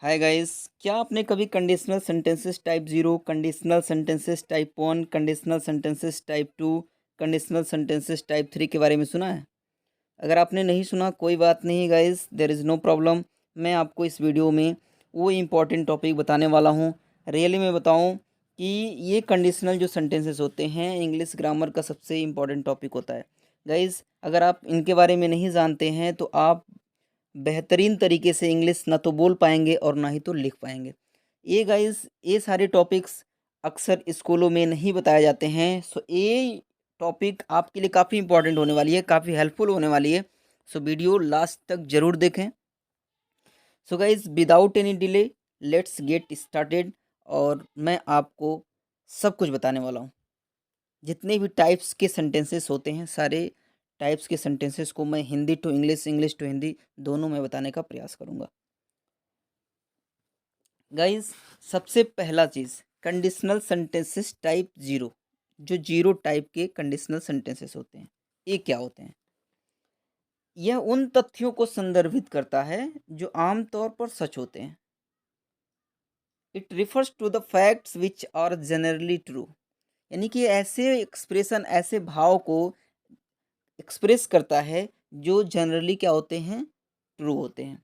Hi guys, क्या आपने कभी conditional sentences type 0, conditional sentences type 1, conditional sentences type 2, conditional sentences type 3 के बारे में सुना है? अगर आपने नहीं सुना कोई बात नहीं guys, there is no problem. मैं आपको इस वीडियो में वो इम्पॉर्टेंट टॉपिक बताने वाला हूँ। रियली में बताऊँ कि ये कंडीशनल जो सेंटेंसेस होते हैं इंग्लिश ग्रामर का सबसे इम्पॉर्टेंट टॉपिक होता है। गाइस, अगर आप इनके बारे में नहीं जानते हैं तो आप बेहतरीन तरीके से इंग्लिश ना तो बोल पाएंगे और ना ही तो लिख पाएंगे। ये गाइस, ये सारे टॉपिक्स अक्सर स्कूलों में नहीं बताए जाते हैं। सो ये टॉपिक आपके लिए काफ़ी इंपॉर्टेंट होने वाली है, काफ़ी हेल्पफुल होने वाली है। सो वीडियो लास्ट तक ज़रूर देखें। So guys, without any delay let's get started. और मैं आपको सब कुछ बताने वाला हूँ। जितने भी टाइप्स के सेंटेंसेस होते हैं, सारे टाइप्स के सेंटेंसेस को मैं Hindi to English, English to Hindi दोनों में बताने का प्रयास करूँगा। गाइस, सबसे पहला चीज़, कंडीशनल सेंटेंसेस टाइप 0। जो 0 टाइप के कंडीशनल सेंटेंसेस होते हैं, ये क्या होते हैं? यह उन तथ्यों को संदर्भित करता है जो आमतौर पर सच होते हैं। It refers to the facts which are generally true. यानी कि ऐसे एक्सप्रेशन, ऐसे भाव को एक्सप्रेस करता है जो जनरली क्या होते हैं, ट्रू होते हैं।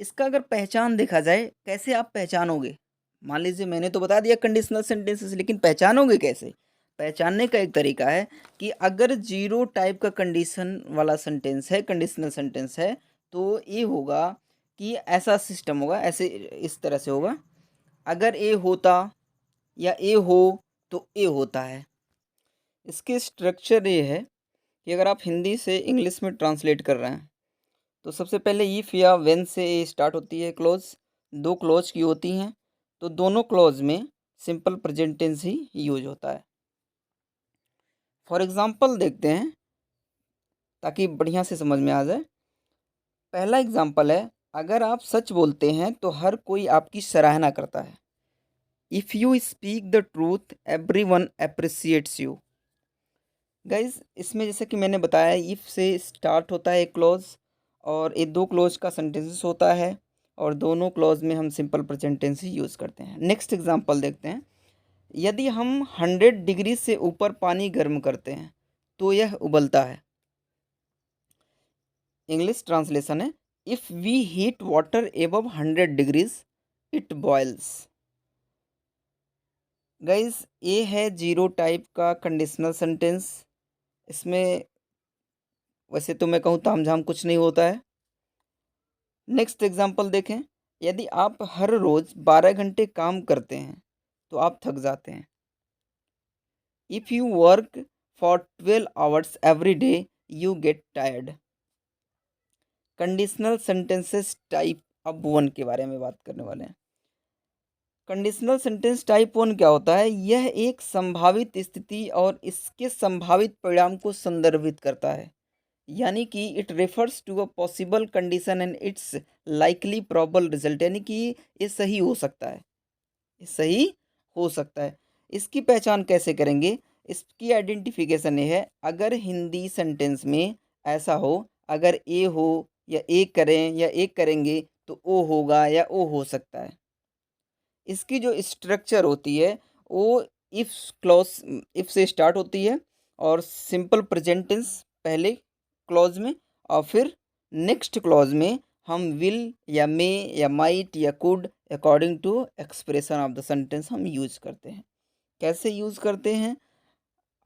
इसका अगर पहचान देखा जाए, कैसे आप पहचानोगे? मान लीजिए मैंने तो बता दिया कंडीशनल सेंटेंसेस, लेकिन पहचानोगे कैसे? पहचानने का एक तरीका है कि अगर 0 टाइप का कंडीशन वाला सेंटेंस है, कंडीशनल सेंटेंस है, तो ये होगा कि ऐसा सिस्टम होगा, ऐसे इस तरह से होगा। अगर ए होता या ए हो तो ए होता है। इसके स्ट्रक्चर ये है कि अगर आप हिंदी से इंग्लिश में ट्रांसलेट कर रहे हैं तो सबसे पहले इफ़ या व्हेन से स्टार्ट होती है क्लॉज। दो क्लॉज की होती हैं, तो दोनों क्लॉज में सिंपल प्रेजेंट टेंस ही यूज होता है। फॉर एग्जांपल देखते हैं ताकि बढ़िया से समझ में आ जाए। पहला एग्जांपल है, अगर आप सच बोलते हैं तो हर कोई आपकी सराहना करता है। If you speak the truth everyone appreciates you. Guys, इसमें जैसे कि मैंने बताया, इफ़ से स्टार्ट होता है एक क्लॉज और ये दो क्लॉज का सेंटेंसेस होता है, और दोनों क्लॉज में हम सिंपल प्रेजेंट टेंस ही यूज़ करते हैं। नेक्स्ट एग्जांपल देखते हैं। यदि हम 100 डिग्री से ऊपर पानी गर्म करते हैं तो यह उबलता है। इंग्लिश ट्रांसलेशन है, if we heat water above 100 degrees it boils. Guys, ये है 0 टाइप का कंडीशनल सेंटेंस। इसमें वैसे तो मैं कहूँ तामझाम कुछ नहीं होता है। नेक्स्ट एग्जांपल देखें। यदि आप हर रोज़ 12 घंटे काम करते हैं तो आप थक जाते हैं। If you work for 12 hours every day you get tired. Conditional sentences type अब 1 के बारे में बात करने वाले हैं। कंडीशनल सेंटेंस टाइप 1 क्या होता है? यह एक संभावित स्थिति और इसके संभावित परिणाम को संदर्भित करता है। यानी कि it refers to a possible condition and it's likely probable result. यानी कि ये सही हो सकता है, ये सही हो सकता है। इसकी पहचान कैसे करेंगे? इसकी आइडेंटिफिकेशन ये है, अगर हिंदी सेंटेंस में ऐसा हो, अगर ए हो या ए करें या ए करेंगे तो ओ होगा या ओ हो सकता है। इसकी जो स्ट्रक्चर होती है वो इफ क्लॉज, इफ से स्टार्ट होती है और सिंपल प्रेजेंट टेंस पहले क्लॉज में, और फिर नेक्स्ट क्लॉज में हम विल या मे या माइट या could according to expression of the sentence हम यूज करते हैं। कैसे यूज करते हैं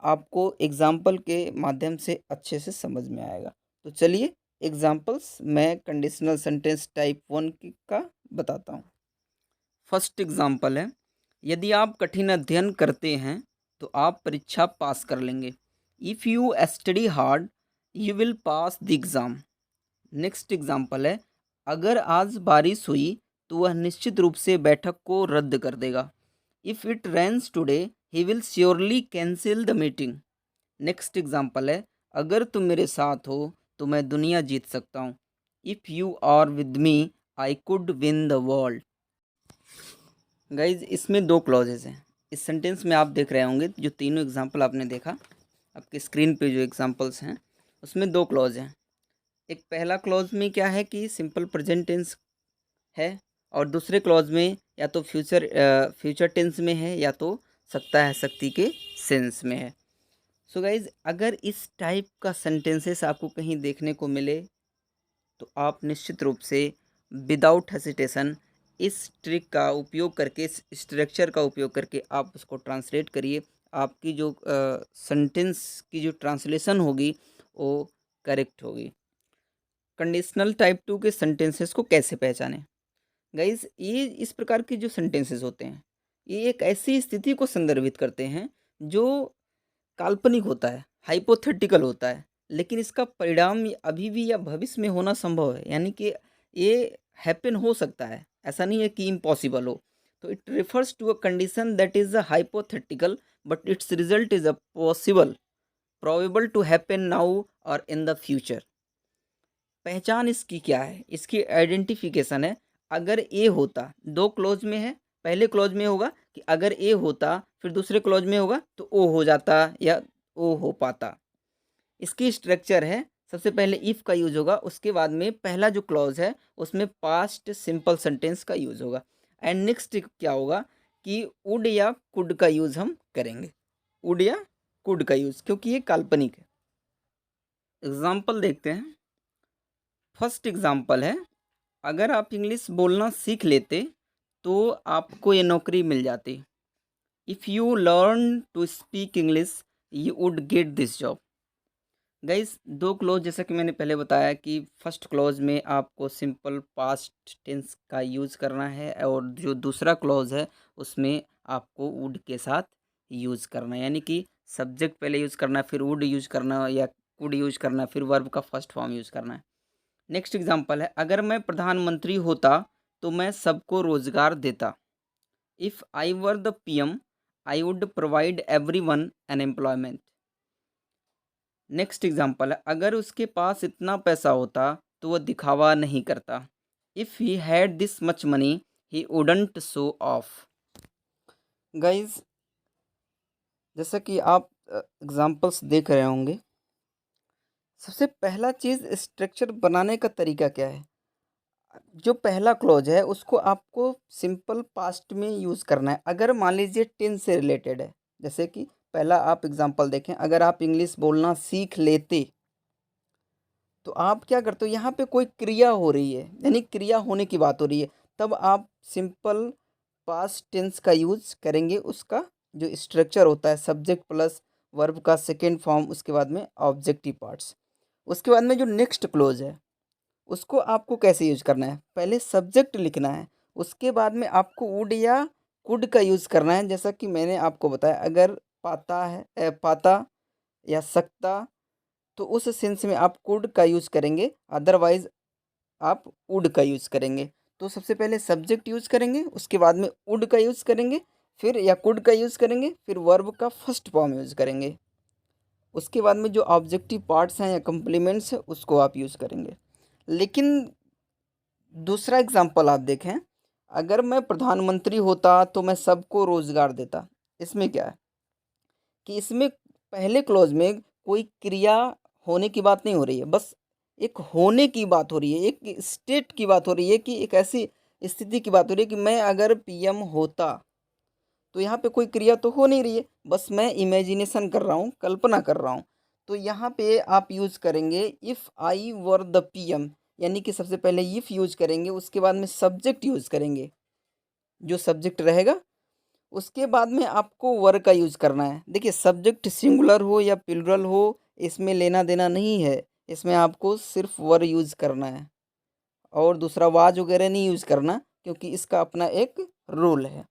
आपको एग्जाम्पल के माध्यम से अच्छे से समझ में आएगा। तो चलिए एग्जाम्पल्स मैं कंडीशनल सेंटेंस टाइप 1 का बताता हूँ। फर्स्ट एग्जाम्पल है, यदि आप कठिन अध्ययन करते हैं तो आप परीक्षा पास कर लेंगे। If you study hard you will pass the exam. Next example है, अगर आज बारिश हुई तो वह निश्चित रूप से बैठक को रद्द कर देगा। If it rains today he will surely cancel the meeting. Next example है, अगर तुम मेरे साथ हो तो मैं दुनिया जीत सकता हूँ। If you are with me I could win the world. Guys, इसमें दो क्लॉजेज हैं। इस सेंटेंस में आप देख रहे होंगे जो तीनों एग्जाम्पल आपने देखा, आपके स्क्रीन पे जो एग्जाम्पल्स हैं उसमें दो क्लॉज हैं। एक पहला क्लॉज में क्या है कि सिंपल प्रेजेंट टेंस है, और दूसरे क्लॉज में या तो फ्यूचर टेंस में है या तो सकता है शक्ति के सेंस में है। सो गाइज, अगर इस टाइप का सेंटेंसेस आपको कहीं देखने को मिले तो आप निश्चित रूप से विदाउट हेसिटेशन इस ट्रिक का उपयोग करके, इस स्ट्रक्चर का उपयोग करके आप उसको ट्रांसलेट करिए। आपकी जो सेंटेंस की जो ट्रांसलेशन होगी वो करेक्ट होगी। कंडीशनल टाइप 2 के सेंटेंसेस को कैसे पहचानें? गाइज, ये इस प्रकार के जो सेंटेंसेस होते हैं ये एक ऐसी स्थिति को संदर्भित करते हैं जो काल्पनिक होता है, हाइपोथेटिकल होता है, लेकिन इसका परिणाम अभी भी या भविष्य में होना संभव है, यानी कि ये हैपन हो सकता है, ऐसा नहीं है कि इम्पॉसिबल हो। तो it refers to a condition that is a hypothetical but its result is a possible, probable to happen now और इन द फ्यूचर। पहचान इसकी क्या है? इसकी आइडेंटिफिकेशन है, अगर ए होता, दो क्लोज में है, पहले क्लोज में होगा कि अगर ए होता, फिर दूसरे क्लोज में होगा तो ओ हो जाता या ओ हो पाता। इसकी स्ट्रक्चर है, सबसे पहले इफ का यूज होगा, उसके बाद में पहला जो क्लॉज है उसमें पास्ट सिंपल सेंटेंस का यूज होगा, एंड नेक्स्ट क्या होगा कि वुड या कुड का यूज हम करेंगे, वुड या कुड का यूज, क्योंकि ये काल्पनिक है। एग्जाम्पल देखते हैं। फर्स्ट एग्जाम्पल है, अगर आप इंग्लिश बोलना सीख लेते तो आपको ये नौकरी मिल जाती। If you learn to speak English you would get this job. Guys, दो क्लॉज जैसा कि मैंने पहले बताया कि फर्स्ट क्लॉज में आपको सिंपल पास्ट टेंस का यूज़ करना है और जो दूसरा क्लॉज है उसमें आपको वुड के साथ यूज़ करना है, यानी कि सब्जेक्ट पहले यूज़ करना है, फिर वुड यूज़ करना या कुड यूज़ करना है, फिर वर्ब का फर्स्ट फॉर्म यूज़ करना है। नेक्स्ट एग्जांपल है, अगर मैं प्रधानमंत्री होता तो मैं सबको रोजगार देता। If I were the PM I would provide everyone an employment. Next example है, अगर उसके पास इतना पैसा होता तो वह दिखावा नहीं करता। If he had this much money he wouldn't show off. Guys, जैसा कि आप एग्जांपल्स देख रहे होंगे, सबसे पहला चीज़ स्ट्रक्चर बनाने का तरीका क्या है? जो पहला क्लॉज है उसको आपको सिंपल पास्ट में यूज़ करना है। अगर मान लीजिए टेंस से रिलेटेड है, जैसे कि पहला आप एग्जांपल देखें, अगर आप इंग्लिश बोलना सीख लेते तो आप क्या करते हो, यहाँ पे कोई क्रिया हो रही है, यानी क्रिया होने की बात हो रही है, तब आप सिंपल पास्ट टेंस का यूज़ करेंगे। उसका जो स्ट्रक्चर होता है सब्जेक्ट प्लस वर्ब का सेकेंड फॉर्म, उसके बाद में ऑब्जेक्टिव पार्ट्स, उसके बाद में जो नेक्स्ट क्लोज है उसको आपको कैसे यूज करना है, पहले सब्जेक्ट लिखना है, उसके बाद में आपको वुड या कुड का यूज़ करना है। जैसा कि मैंने आपको बताया, अगर पाता है पाता या सकता तो उस सेंस में आप कुड का यूज़ करेंगे, अदरवाइज आप वुड का यूज़ करेंगे। तो सबसे पहले सब्जेक्ट यूज़ करेंगे, उसके बाद में वुड का यूज़ करेंगे, फिर या कुड का यूज़ करेंगे, फिर वर्ब का फर्स्ट फॉर्म यूज़ करेंगे, उसके बाद में जो ऑब्जेक्टिव पार्ट्स हैं या कम्प्लीमेंट्स है उसको आप यूज़ करेंगे। लेकिन दूसरा एग्जाम्पल आप देखें, अगर मैं प्रधानमंत्री होता तो मैं सबको रोजगार देता। इसमें क्या है कि इसमें पहले क्लॉज में कोई क्रिया होने की बात नहीं हो रही है, बस एक होने की बात हो रही है, एक स्टेट की बात हो रही है, कि एक ऐसी स्थिति की बात हो रही है कि मैं अगर पीएम होता, तो यहाँ पे कोई क्रिया तो हो नहीं रही है, बस मैं इमेजिनेशन कर रहा हूँ, कल्पना कर रहा हूँ। तो यहाँ पे आप यूज़ करेंगे if I were the PM, यानी कि सबसे पहले इफ़ यूज़ करेंगे, उसके बाद में सब्जेक्ट यूज़ करेंगे, जो सब्जेक्ट रहेगा, उसके बाद में आपको वर का यूज़ करना है। देखिए, सब्जेक्ट सिंगुलर हो या प्लुरल हो, इसमें लेना देना नहीं है, इसमें आपको सिर्फ वर यूज़ करना है और दूसरा वाज वगैरह नहीं यूज़ करना, क्योंकि इसका अपना एक रूल है।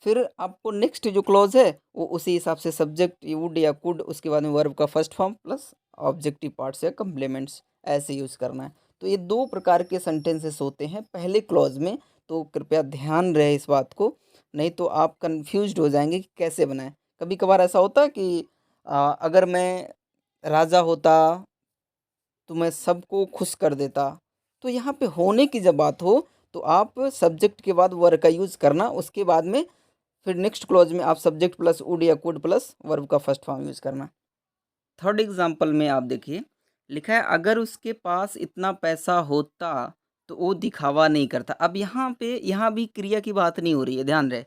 फिर आपको नेक्स्ट जो क्लॉज है वो उसी हिसाब से सब्जेक्ट वुड या कुड, उसके बाद में वर्ब का first form plus objective parts या कम्प्लीमेंट्स ऐसे यूज़ करना है। तो ये दो प्रकार के सेंटेंसेस होते हैं पहले क्लॉज में, तो कृपया ध्यान रहे इस बात को, नहीं तो आप कंफ्यूज्ड हो जाएंगे कि कैसे बनाएं। कभी कभार ऐसा होता है कि अगर मैं राजा होता तो मैं सबको खुश कर देता। तो यहाँ पे होने की जब बात हो तो आप सब्जेक्ट के बाद वर्ब का यूज़ करना, उसके बाद में फिर नेक्स्ट क्लॉज में आप सब्जेक्ट प्लस वुड या कुड प्लस वर्ब का फर्स्ट फॉर्म यूज़ करना। थर्ड एग्जांपल में आप देखिए, लिखा है, अगर उसके पास इतना पैसा होता तो वो दिखावा नहीं करता। अब यहाँ भी क्रिया की बात नहीं हो रही है, ध्यान रहे।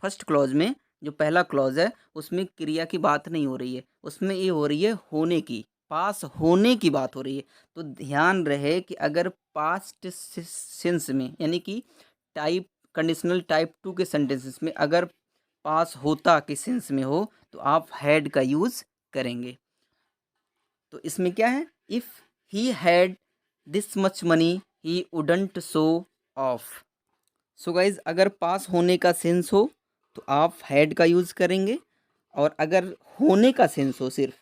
फर्स्ट क्लॉज में जो पहला क्लॉज है उसमें क्रिया की बात नहीं हो रही है, उसमें ये हो रही है होने की, पास होने की बात हो रही है। तो ध्यान रहे कि अगर पास्ट सेंस में यानी कि टाइप कंडीशनल टाइप 2 के सेंटेंसेस में अगर पास होता के सेंस में हो तो आप हैड का यूज करेंगे। तो इसमें क्या है, if he had this much money he wouldn't show off. So guys अगर पास होने का सेंस हो तो आप हैड का यूज करेंगे, और अगर होने का सेंस हो सिर्फ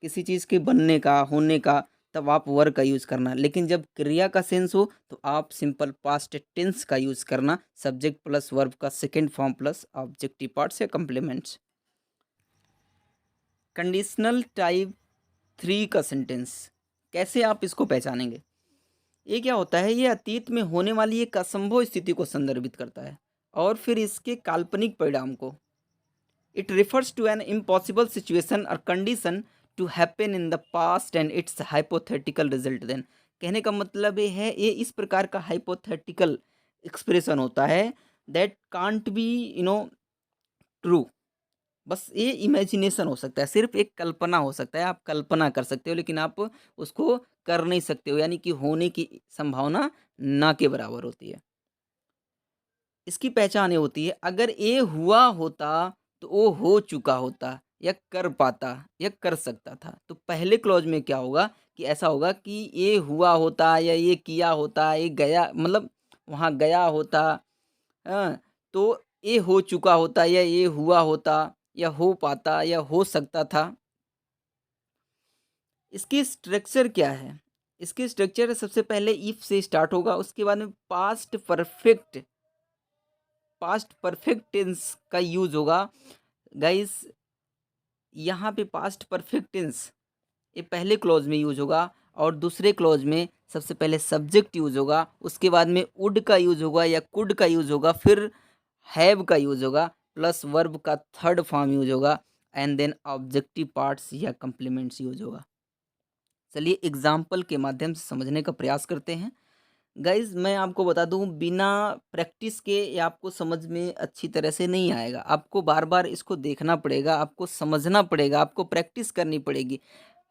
किसी चीज़ के बनने का होने का, तब आप वर का यूज़ करना। लेकिन जब क्रिया का सेंस हो तो आप सिंपल पास्ट टेंस का यूज़ करना, सब्जेक्ट प्लस वर्ब का second form plus objective parts या कंप्लीमेंट्स। कंडीशनल टाइप 3 का सेंटेंस कैसे आप इसको पहचानेंगे? ये क्या होता है, ये अतीत में होने वाली एक असंभव स्थिति को संदर्भित करता है और फिर इसके काल्पनिक परिणाम को। It refers to an impossible situation और condition to happen in the past and its hypothetical result then. कहने का मतलब ये है, ये इस प्रकार का हाइपोथेटिकल एक्सप्रेशन होता है दैट कांट बी ट्रू। बस ये इमेजिनेशन हो सकता है, सिर्फ एक कल्पना हो सकता है, आप कल्पना कर सकते हो लेकिन आप उसको कर नहीं सकते हो, यानी कि होने की संभावना ना के बराबर होती है। इसकी पहचान ये होती है, अगर ये हुआ होता तो वो हो चुका होता या कर पाता या कर सकता था। तो पहले क्लॉज में क्या होगा कि ऐसा होगा कि ये हुआ होता या ये किया होता, ये गया मतलब वहाँ गया होता, हाँ, तो ये हो चुका होता या ये हुआ होता या हो पाता या हो सकता था। इसकी स्ट्रक्चर क्या है? इसकी स्ट्रक्चर सबसे पहले इफ से स्टार्ट होगा, उसके बाद में पास्ट परफेक्ट टेंस का यूज होगा। गाइस यहाँ पे पास्ट परफेक्ट टेंस ये पहले क्लॉज में यूज होगा और दूसरे क्लॉज में सबसे पहले सब्जेक्ट यूज होगा, उसके बाद में वुड का यूज होगा या कुड का यूज होगा, फिर हैव का यूज होगा, प्लस वर्ब का थर्ड फॉर्म यूज होगा, एंड देन ऑब्जेक्टिव पार्ट्स या कंप्लीमेंट्स यूज होगा। चलिए एग्जाम्पल के माध्यम से समझने का प्रयास करते हैं। गाइज मैं आपको बता दूं, बिना प्रैक्टिस के ये आपको समझ में अच्छी तरह से नहीं आएगा। आपको बार बार इसको देखना पड़ेगा, आपको समझना पड़ेगा, आपको प्रैक्टिस करनी पड़ेगी।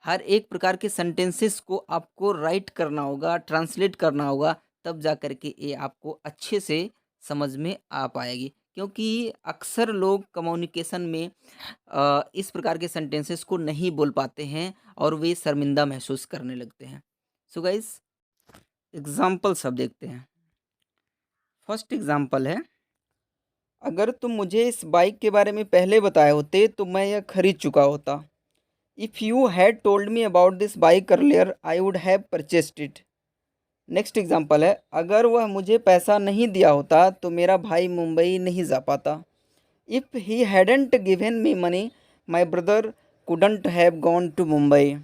हर एक प्रकार के सेंटेंसेस को आपको राइट करना होगा, ट्रांसलेट करना होगा, तब जा कर के ये आपको अच्छे से समझ में आ पाएगी। क्योंकि अक्सर लोग कम्युनिकेशन में इस प्रकार के सेंटेंसेस को नहीं बोल पाते हैं और वे शर्मिंदा महसूस करने लगते हैं। सो गाइज एग्जाम्पल सब देखते हैं। फर्स्ट एग्जाम्पल है, अगर तुम मुझे इस बाइक के बारे में पहले बताए होते तो मैं यह खरीद चुका होता। If you had told me about this bike earlier I would have purchased it. Next example है, अगर वह मुझे पैसा नहीं दिया होता तो मेरा भाई मुंबई नहीं जा पाता। If he hadn't given me money my brother couldn't have gone to Mumbai.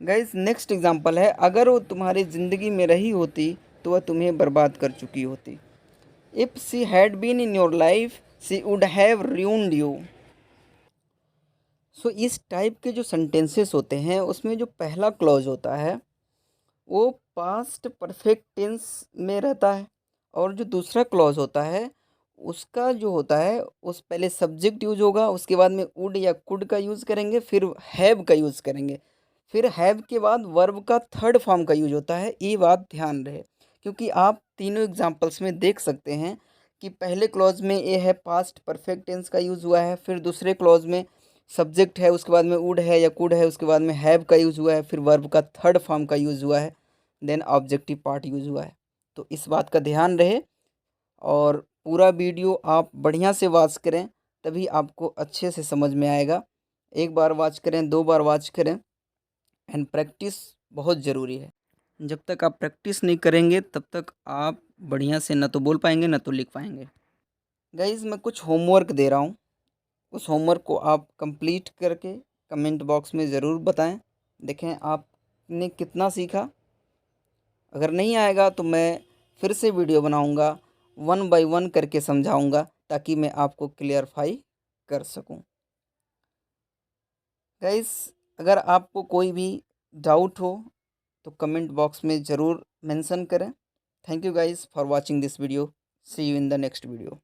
Guys next example है, अगर वो तुम्हारी ज़िंदगी में रही होती तो वह तुम्हें बर्बाद कर चुकी होती। If she had been in your life she would have ruined you. So इस टाइप के जो सेंटेंसेस होते हैं उसमें जो पहला क्लॉज होता है वो पास्ट परफेक्ट टेंस में रहता है, और जो दूसरा क्लॉज होता है उसका जो होता है उस पहले सब्जेक्ट यूज होगा, उसके बाद में वुड या कुड का यूज़ करेंगे, फिर हैव का यूज़ करेंगे, फिर हैव के बाद वर्ब का थर्ड फॉर्म का यूज होता है। ये बात ध्यान रहे, क्योंकि आप तीनों एग्जांपल्स में देख सकते हैं कि पहले क्लॉज में ये है पास्ट परफेक्ट टेंस का यूज़ हुआ है, फिर दूसरे क्लॉज में सब्जेक्ट है, उसके बाद में वुड है या कुड है, उसके बाद में हैव का यूज़ हुआ है, फिर वर्ब का थर्ड फॉर्म का यूज़ हुआ है, देन ऑब्जेक्टिव पार्ट यूज़ हुआ है। तो इस बात का ध्यान रहे और पूरा वीडियो आप बढ़िया से वॉच करें, तभी आपको अच्छे से समझ में आएगा। एक बार वॉच करें, दो बार वॉच करें, एंड प्रैक्टिस बहुत ज़रूरी है। जब तक आप प्रैक्टिस नहीं करेंगे तब तक आप बढ़िया से ना तो बोल पाएंगे ना तो लिख पाएंगे। गाइज मैं कुछ होमवर्क दे रहा हूँ, उस होमवर्क को आप कंप्लीट करके कमेंट बॉक्स में ज़रूर बताएं। देखें आपने कितना सीखा। अगर नहीं आएगा तो मैं फिर से वीडियो बनाऊंगा, वन बाय वन करके समझाऊंगा ताकि मैं आपको क्लियरफाई कर सकूं। गाइस अगर आपको कोई भी डाउट हो तो कमेंट बॉक्स में ज़रूर मेंशन करें। Thank you guys for watching this video. See you in the next video.